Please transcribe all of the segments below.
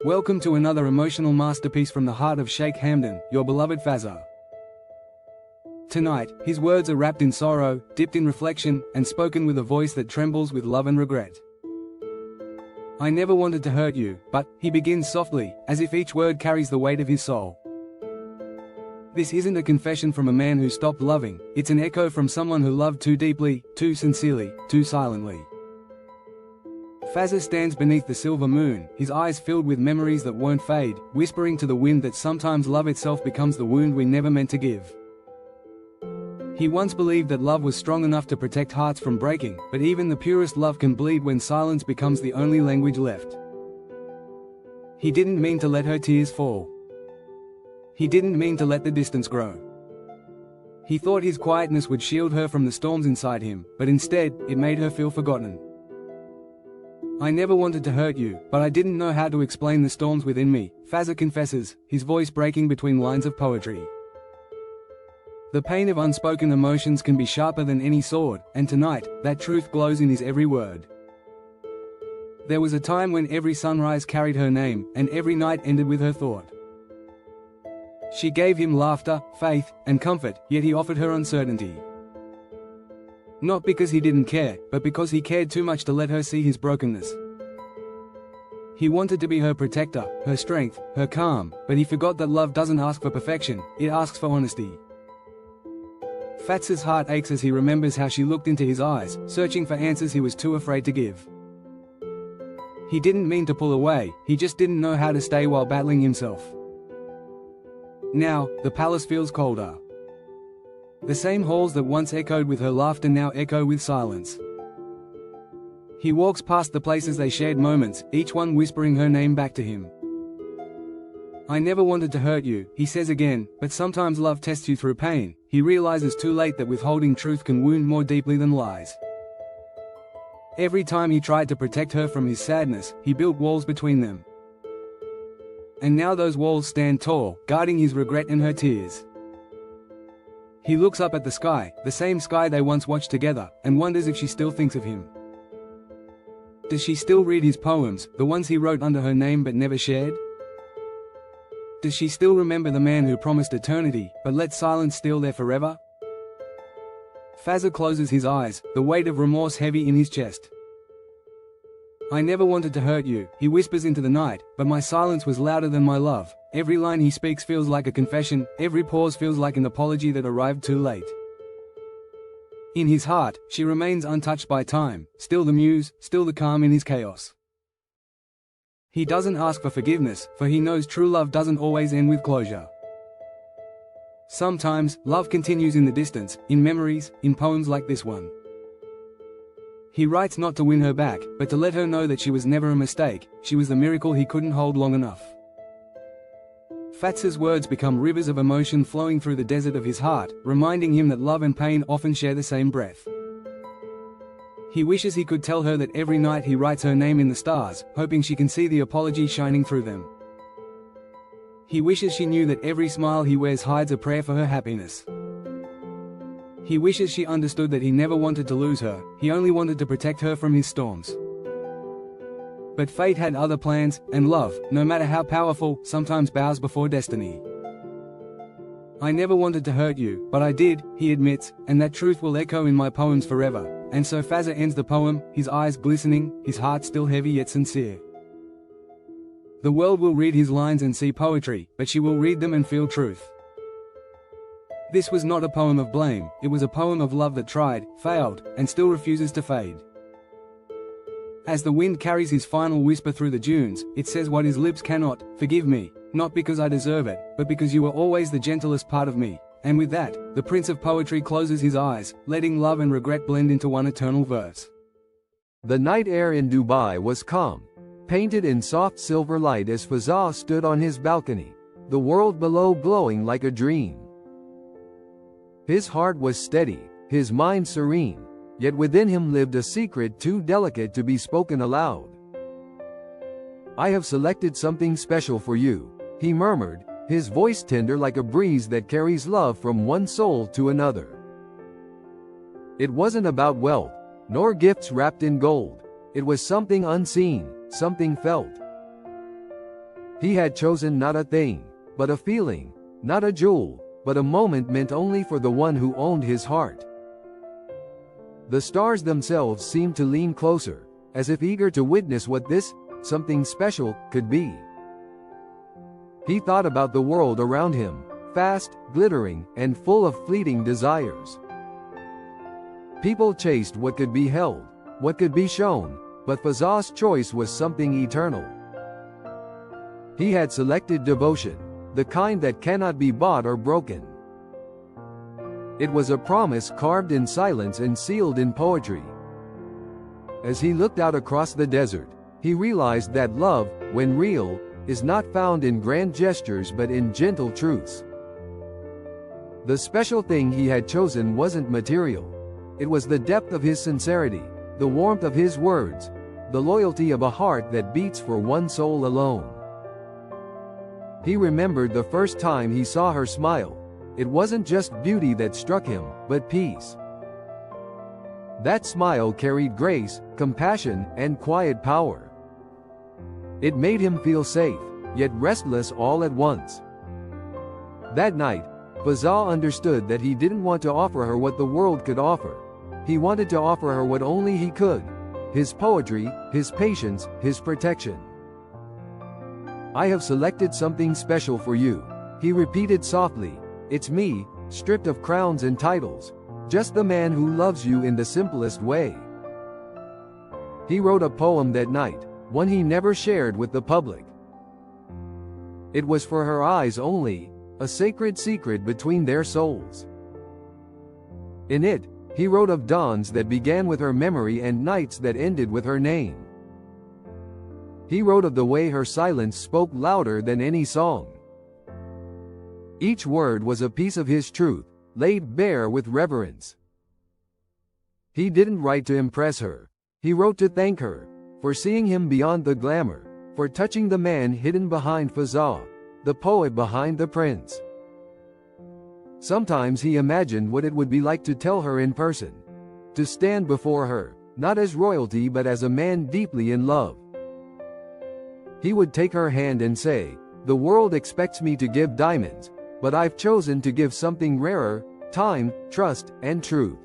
Welcome to another emotional masterpiece from the heart of Sheikh Hamdan, your beloved Fazza. Tonight, his words are wrapped in sorrow, dipped in reflection, and spoken with a voice that trembles with love and regret. I never wanted to hurt you, but, he begins softly, as if each word carries the weight of his soul. This isn't a confession from a man who stopped loving, it's an echo from someone who loved too deeply, too sincerely, too silently. Fazza stands beneath the silver moon, his eyes filled with memories that won't fade, whispering to the wind that sometimes love itself becomes the wound we never meant to give. He once believed that love was strong enough to protect hearts from breaking, but even the purest love can bleed when silence becomes the only language left. He didn't mean to let her tears fall. He didn't mean to let the distance grow. He thought his quietness would shield her from the storms inside him, but instead, it made her feel forgotten. I never wanted to hurt you, but I didn't know how to explain the storms within me, Fazza confesses, his voice breaking between lines of poetry. The pain of unspoken emotions can be sharper than any sword, and tonight, that truth glows in his every word. There was a time when every sunrise carried her name, and every night ended with her thought. She gave him laughter, faith, and comfort, yet he offered her uncertainty. Not because he didn't care, but because he cared too much to let her see his brokenness. He wanted to be her protector, her strength, her calm, but he forgot that love doesn't ask for perfection, it asks for honesty. Fazza's heart aches as he remembers how she looked into his eyes, searching for answers he was too afraid to give. He didn't mean to pull away, he just didn't know how to stay while battling himself. Now, the palace feels colder. The same halls that once echoed with her laughter now echo with silence. He walks past the places they shared moments, each one whispering her name back to him. I never wanted to hurt you, he says again, but sometimes love tests you through pain. He realizes too late that withholding truth can wound more deeply than lies. Every time he tried to protect her from his sadness, he built walls between them. And now those walls stand tall, guarding his regret and her tears. He looks up at the sky, the same sky they once watched together, and wonders if she still thinks of him. Does she still read his poems, the ones he wrote under her name but never shared? Does she still remember the man who promised eternity, but let silence steal their forever? Fazza closes his eyes, the weight of remorse heavy in his chest. I never wanted to hurt you, he whispers into the night, but my silence was louder than my love. Every line he speaks feels like a confession, every pause feels like an apology that arrived too late. In his heart, she remains untouched by time, still the muse, still the calm in his chaos. He doesn't ask for forgiveness, for he knows true love doesn't always end with closure. Sometimes, love continues in the distance, in memories, in poems like this one. He writes not to win her back, but to let her know that she was never a mistake, she was the miracle he couldn't hold long enough. Fazza's words become rivers of emotion flowing through the desert of his heart, reminding him that love and pain often share the same breath. He wishes he could tell her that every night he writes her name in the stars, hoping she can see the apology shining through them. He wishes she knew that every smile he wears hides a prayer for her happiness. He wishes she understood that he never wanted to lose her, he only wanted to protect her from his storms. But fate had other plans, and love, no matter how powerful, sometimes bows before destiny. I never wanted to hurt you, but I did, he admits, and that truth will echo in my poems forever. And so Fazza ends the poem, his eyes glistening, his heart still heavy yet sincere. The world will read his lines and see poetry, but she will read them and feel truth. This was not a poem of blame, it was a poem of love that tried, failed, and still refuses to fade. As the wind carries his final whisper through the dunes, it says what his lips cannot, forgive me, not because I deserve it, but because you were always the gentlest part of me. And with that, the Prince of Poetry closes his eyes, letting love and regret blend into one eternal verse. The night air in Dubai was calm, painted in soft silver light as Fazza stood on his balcony, the world below glowing like a dream. His heart was steady, his mind serene, yet within him lived a secret too delicate to be spoken aloud. I have selected something special for you, he murmured, his voice tender like a breeze that carries love from one soul to another. It wasn't about wealth, nor gifts wrapped in gold. It was something unseen, something felt. He had chosen not a thing, but a feeling, not a jewel, but a moment meant only for the one who owned his heart. The stars themselves seemed to lean closer, as if eager to witness what this, something special, could be. He thought about the world around him, fast, glittering, and full of fleeting desires. People chased what could be held, what could be shown, but Fazza's choice was something eternal. He had selected devotion, the kind that cannot be bought or broken. It was a promise carved in silence and sealed in poetry. As he looked out across the desert, he realized that love, when real, is not found in grand gestures but in gentle truths. The special thing he had chosen wasn't material. It was the depth of his sincerity, the warmth of his words, the loyalty of a heart that beats for one soul alone. He remembered the first time he saw her smile. It wasn't just beauty that struck him, but peace. That smile carried grace, compassion, and quiet power. It made him feel safe, yet restless all at once. That night, Fazza understood that he didn't want to offer her what the world could offer. He wanted to offer her what only he could: his poetry, his patience, his protection. "I have selected something special for you," he repeated softly. "It's me, stripped of crowns and titles, just the man who loves you in the simplest way." He wrote a poem that night, one he never shared with the public. It was for her eyes only, a sacred secret between their souls. In it, he wrote of dawns that began with her memory and nights that ended with her name. He wrote of the way her silence spoke louder than any song. Each word was a piece of his truth, laid bare with reverence. He didn't write to impress her. He wrote to thank her, for seeing him beyond the glamour, for touching the man hidden behind Fazza, the poet behind the prince. Sometimes he imagined what it would be like to tell her in person. To stand before her, not as royalty but as a man deeply in love. He would take her hand and say, "The world expects me to give diamonds, but I've chosen to give something rarer: time, trust, and truth."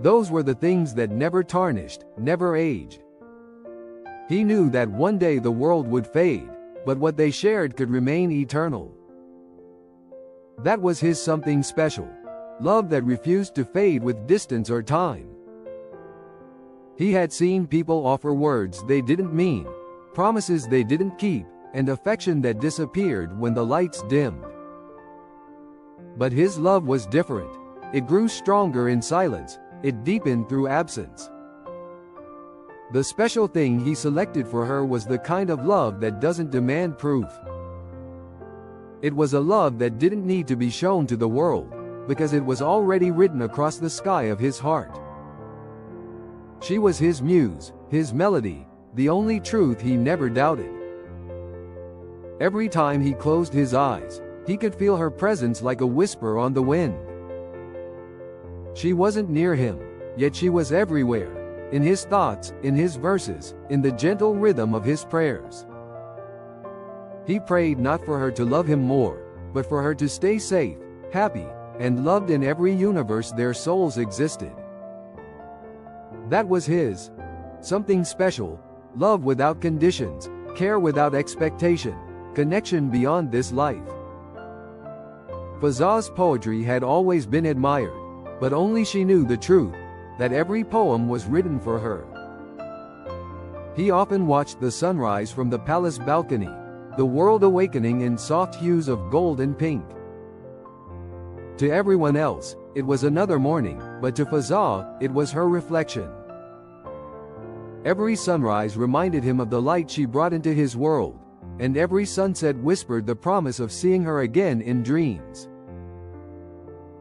Those were the things that never tarnished, never aged. He knew that one day the world would fade, but what they shared could remain eternal. That was his something special. Love that refused to fade with distance or time. He had seen people offer words they didn't mean, promises they didn't keep, and affection that disappeared when the lights dimmed. But his love was different. It grew stronger in silence, it deepened through absence. The special thing he selected for her was the kind of love that doesn't demand proof. It was a love that didn't need to be shown to the world, because it was already written across the sky of his heart. She was his muse, his melody, the only truth he never doubted. Every time he closed his eyes, he could feel her presence like a whisper on the wind. She wasn't near him, yet she was everywhere, in his thoughts, in his verses, in the gentle rhythm of his prayers. He prayed not for her to love him more, but for her to stay safe, happy, and loved in every universe their souls existed. That was his. Something special, love without conditions, care without expectation, connection beyond this life. Fazza's poetry had always been admired, but only she knew the truth, that every poem was written for her. He often watched the sunrise from the palace balcony, the world awakening in soft hues of gold and pink. To everyone else, it was another morning, but to Fazza, it was her reflection. Every sunrise reminded him of the light she brought into his world, and every sunset whispered the promise of seeing her again in dreams.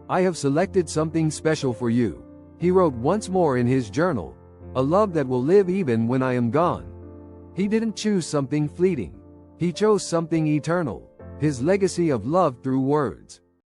"I have selected something special for you," he wrote once more in his journal, "a love that will live even when I am gone." He didn't choose something fleeting. He chose something eternal, his legacy of love through words.